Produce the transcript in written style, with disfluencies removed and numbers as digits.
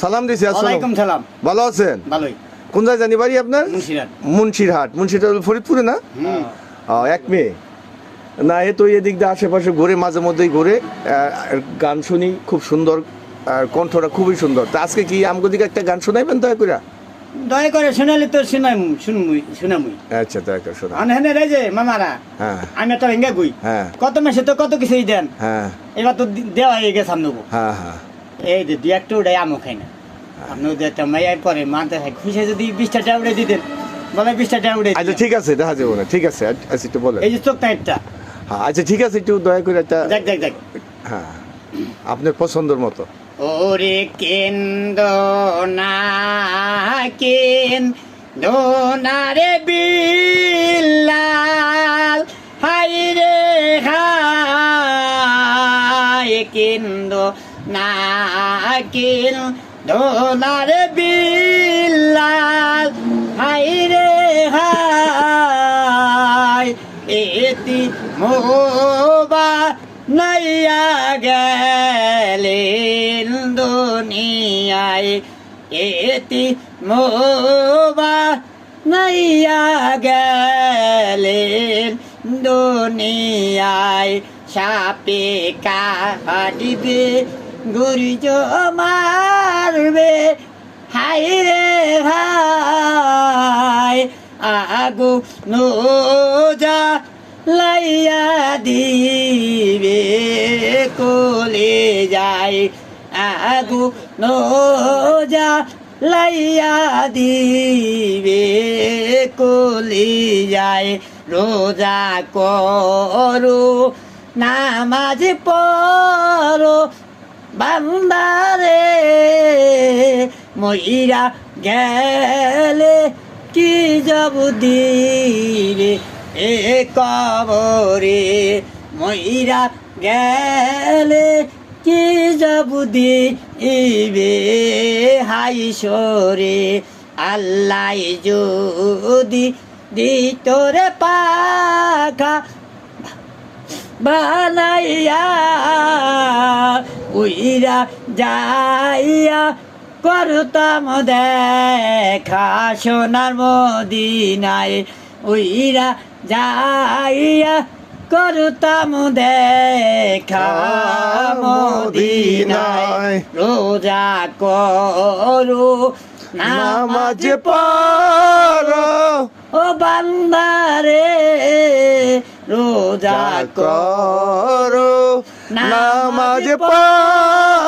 সালাম দিছি। ওয়ালাইকুম সালাম। ভালো আছেন? ভালোই। কোন জায়গায় জানি বাড়ি আপনার? মুন্সিরহাট। মুন্সিরহাট ফরিদপুরে না? এক মেয়ে না, এ তো এদিক দিয়ে আশেপাশে ঘুরে, মাঝে মধ্যেই ঘুরে, গান শুনি, খুব সুন্দর, আর কণ্ঠটা খুবই সুন্দর। তা আজকে কি আমগো দিকে একটা গান শোনাইবেন দয়া করে? দয়া করে শোনালে তো শুনামুই। আচ্ছা, দয়া করে শোনা। আনহেনে রে যে মামারা, হ্যাঁ আমি তো হেঙ্গা গুই। হ্যাঁ কত মাসে তো কত কিছুই দেন। হ্যাঁ এবার তো দেওয়া হয়ে গেছে আমনগো। হ্যাঁ হ্যাঁ এই যে দুই একটা উড়াই আমও খাই না। আপনার যে একটা মাইয়ার পরে মানতে হয় খুশি, যদি 20টা টাকা উড়ে দিতেন, বলে 20টা টাকা উড়ে আচ্ছা ঠিক আছে, দেখা যাবো না, ঠিক আছে। আচ্ছা একটু বলেন। এই যে চোখ টাইটটা। হ্যাঁ আচ্ছা ঠিক আছে, একটু দয়া করে একটা। দেখ। হ্যাঁ, আপনার পছন্দের মতো। ওরে কেন্দো না রে বিল্লাল, হাই রে হাই কেন্দো না রে বিল্লাল, হাই রে হাই এতি মোবা নাইয়া গেলেন দুনিয়ায়, এতি মোবা নাইয়া গেলেন দুনিয়ায়, সাপে কাটিবে গুরিজ মারবে, হাই রে ভাই আগু নোজা লাইয়া দিবে কোলে যায়, আগু নোজা লাইয়া দিবে কোলে যায়। রোজা করো নামাজ পড়ো বান্দারে, মইরা গেলে কি যাব দিরে এ কবরে, মইরা গেলে কি যাব দিবে হাইশরে, আল্লাহ যদি দিতরে পাখা বানাইয়া, উইরা যাইয়া করতাম দেখা সোনার মদিনায়, উইরা যাইয়া করতাম দেখা মদিনায়। রোজা করো নামাজ পড়ো ও বান্দারে, রোজা করো নামাজ পড়ো